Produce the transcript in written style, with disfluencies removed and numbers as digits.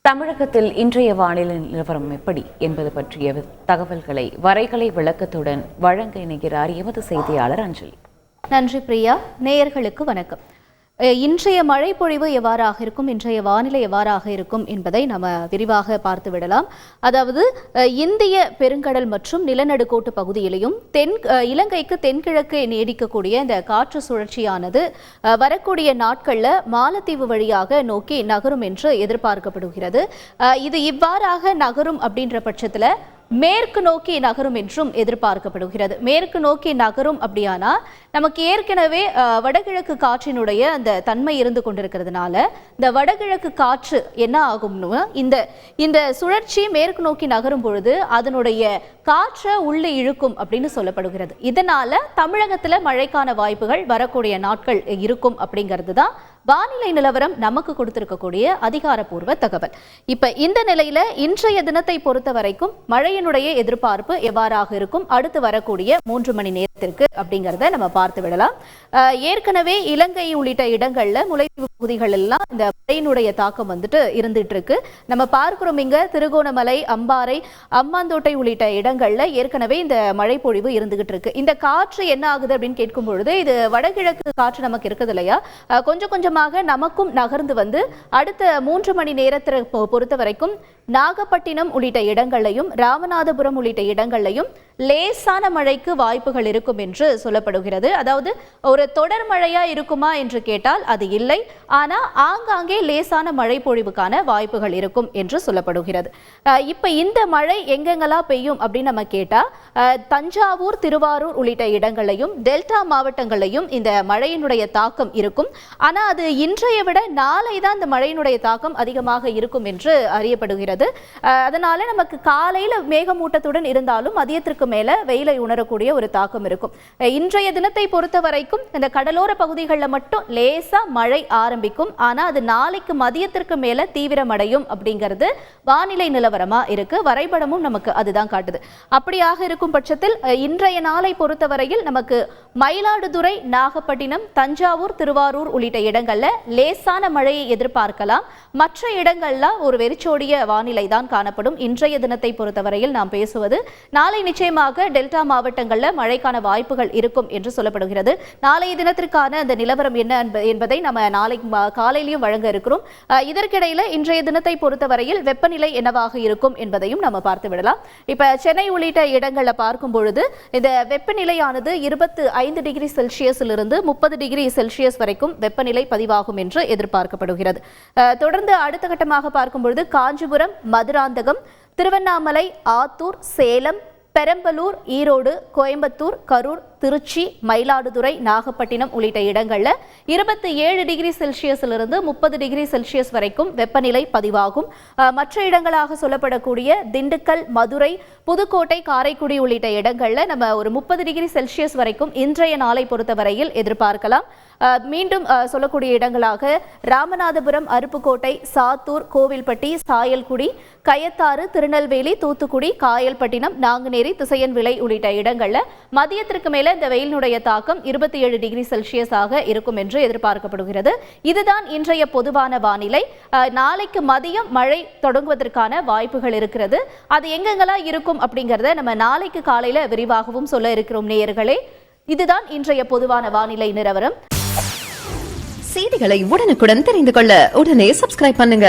தமிழகத்தில் இன்றைய வானிலை நிலவரம் எப்படி என்பது பற்றிய தகவல்களை வரைகலை விளக்கத்துடன் வழங்க இணைகிறார் எமது செய்தியாளர் அஞ்சலி. நன்றி பிரியா. நேயர்களுக்கு வணக்கம். இன்றைய மழை பொழிவு எவ்வாறாக இருக்கும், இன்றைய வானிலை எவ்வாறாக இருக்கும் என்பதை நம்ம விரிவாக பார்த்து விடலாம். அதாவது இந்திய பெருங்கடல் மற்றும் நிலநடுக்கோட்டு பகுதியிலையும் இலங்கைக்கு தென்கிழக்கு நீடிக்கக்கூடிய இந்த காற்று சுழற்சியானது வரக்கூடிய நாட்களில் மாலத்தீவு வழியாக நோக்கி நகரும் என்று எதிர்பார்க்கப்படுகிறது. இது இவ்வாறாக நகரும் அப்படின்ற பட்சத்தில் மேற்கு நோக்கி நகரும் என்றும் எதிர்பார்க்கப்படுகிறது. மேற்கு நோக்கி நகரும் அப்படியானா நமக்கு ஏற்கனவே வடகிழக்கு காற்றினுடைய அந்த தன்மை இருந்து கொண்டிருக்கிறதுனால இந்த வடகிழக்கு காற்று என்ன ஆகும்னு இந்த சுழற்சி மேற்கு நோக்கி நகரும் பொழுது அதனுடைய காற்றை உள்ளே இழுக்கும் அப்படின்னு சொல்லப்படுகிறது. இதனால தமிழகத்துல மழைக்கான வாய்ப்புகள் வரக்கூடிய நாட்கள் இருக்கும் அப்படிங்கிறது தான் வானிலை நிலவரம் நமக்கு கொடுத்திருக்கக்கூடிய அதிகாரப்பூர்வ தகவல். இப்ப இந்த நிலையில இன்றைய தினத்தை பொறுத்த வரைக்கும் மழையினுடைய எதிர்பார்ப்பு எவ்வாறாக இருக்கும் அடுத்து வரக்கூடிய 3 மணி நேரத்திற்கு அப்படிங்கிறத நம்ம பார்த்து விடலாம். ஏற்கனவே இலங்கை உள்ளிட்ட இடங்கள்ல முல்லைத்தீவு பகுதிகள் எல்லாம் இந்த மழையினுடைய தாக்கம் இருந்துட்டு இருக்கு. நம்ம பார்க்கிறோம் இங்க திருகோணமலை, அம்பாறை, அம்மாந்தோட்டை உள்ளிட்ட இடங்கள்ல ஏற்கனவே இந்த மழை பொழிவு இருந்துகிட்டு இருக்கு. இந்த காற்று என்ன ஆகுது அப்படின்னு கேட்கும் பொழுது இது வடகிழக்கு காற்று நமக்கு இருக்குது இல்லையா, கொஞ்சம் நமக்கும் நகர்ந்து அடுத்த 3 மணி நேரத்தை பொறுத்த வரைக்கும் நாகப்பட்டினம் உள்ளிட்ட இடங்களையும் ராமநாதபுரம் உள்ளிட்ட இடங்களையும் லேசான மழைக்கு வாய்ப்புகள் இருக்கும் என்று சொல்லப்படுகிறது. அதாவது ஒரு தொடர் மழையா இருக்குமா என்று கேட்டால் அது இல்லை, ஆனா ஆங்காங்கே லேசான மழை பொழிவுக்கான வாய்ப்புகள் இருக்கும் என்று சொல்லப்படுகிறது. இப்ப இந்த மழை எங்கெங்கெல்லாம் பெய்யும் அப்படின்னு நம்ம கேட்டா தஞ்சாவூர், திருவாரூர் உள்ளிட்ட இடங்களையும் டெல்டா மாவட்டங்களையும் இந்த மழையினுடைய தாக்கம் இருக்கும். ஆனா அது இன்றைய விட நாளை தான் இந்த மழையினுடைய தாக்கம் அதிகமாக இருக்கும் என்று அறியப்படுகிறது. அதனால நமக்கு காலையில மேகமூட்டத்துடன் இருந்தாலும் மதியத்திற்கு மேல வெயிலை உணரக்கூடிய ஒரு தாக்கம் இருக்கும். இன்றைய தினத்தை பொறுத்த வரைக்கும் இந்த கடலோர பகுதிகளில் மட்டும் லேசா மழை ஆரம்பிக்கும். ஆனா அது நாளைக்கு மதியத்திற்கு மேல தீவிரமடையும் அப்படிங்கிறது வானிலை நிலவரமா இருக்கு. வரைபடமும் நமக்கு அதுதான் காட்டுது. அப்படியாக இருக்கும் பட்சத்தில் இன்றைய நாளை பொறுத்தவரையில் நமக்கு மயிலாடுதுறை, நாகப்பட்டினம், தஞ்சாவூர், திருவாரூர் உள்ளிட்ட இடங்கள்ல லேசான மழையை எதிர்பார்க்கலாம். மற்ற இடங்கள்ல ஒரு வெறிச்சோடிய வானிலை தான் காணப்படும். இன்றைய தினத்தை பொறுத்தவரையில் நாம் பேசுவது நாளை நிச்சயமாக டெல்டா மாவட்டங்கள்ல மழைக்கான வாய்ப்புகள் இருக்கும் என்று சொல்லப்படுகிறது. நாளைய தினத்திற்கான அந்த நிலவரம் என்ன என்பதை நம்ம நாளை காலையிலும் வழங்க இருக்கிறோம். இதற்கிடையில இன்றைய தினத்தை பொறுத்தவரையில் வெப்பநிலை என்னவாக இருக்கும் என்பதையும் நம்ம பார்த்து விடலாம். இப்ப சென்னை உள்ளிட்ட இடங்கள்ல பார்க்கும் பொழுது இந்த வெப்பநிலையானது 25 டிகிரி செல்சியஸிலிருந்து 30 டிகிரி செல்சியஸ் வரைக்கும் வெப்பநிலை பதிவாகும் என்று எதிர்பார்க்கப்படுகிறது. தொடர்ந்து அடுத்த கட்டமாக பார்க்கும்பொழுது காஞ்சிபுரம், மதுராந்தகம், திருவண்ணாமலை, ஆத்தூர், சேலம், பெரம்பலூர், ஈரோடு, கோயம்புத்தூர், கரூர், திருச்சி, மயிலாடுதுறை, நாகப்பட்டினம் உள்ளிட்ட இடங்கள்ல 27 டிகிரி செல்சியஸிலிருந்து 30 டிகிரி செல்சியஸ் வரைக்கும் வெப்பநிலை பதிவாகும். மற்ற இடங்களாக சொல்லப்படக்கூடிய திண்டுக்கல், மதுரை, புதுக்கோட்டை, காரைக்குடி உள்ளிட்ட இடங்கள்ல நம்ம ஒரு 30 டிகிரி செல்சியஸ் வரைக்கும் இன்றைய நாளை பொறுத்தவரையில் எதிர்பார்க்கலாம். மீண்டும் சொல்லக்கூடிய இடங்களாக ராமநாதபுரம், அருப்புக்கோட்டை, சாத்தூர், கோவில்பட்டி, சாயல்குடி, கயத்தாறு, திருநெல்வேலி, தூத்துக்குடி, காயல்பட்டினம், நாங்குநேரி, திசையன்விளை உள்ளிட்ட இடங்கள்ல மதியத்திற்கு மேல இந்த வெயிலினுடைய தாக்கம் 27 டிகிரி செல்சியஸ் ஆக இருக்கும் என்று எதிர்பார்க்கப்படுகிறது. இதுதான் இன்றைய பொதுவான வானிலை. நாளைக்கு மதியம் மழை தொடங்குவதற்கான வாய்ப்புகள் இருக்கிறது. அது எங்கெங்கெல்லாம் இருக்கும் அப்படிங்கறத நம்ம நாளைக்கு காலையில விரிவாகவும் சொல்ல இருக்கிறோம் நேயர்களே. இதுதான் இன்றைய பொதுவான வானிலை நிலவரம். செய்திகளை உடனுக்குடன் தெரிந்து கொள்ள உடனே சப்ஸ்கிரைப் பண்ணுங்க.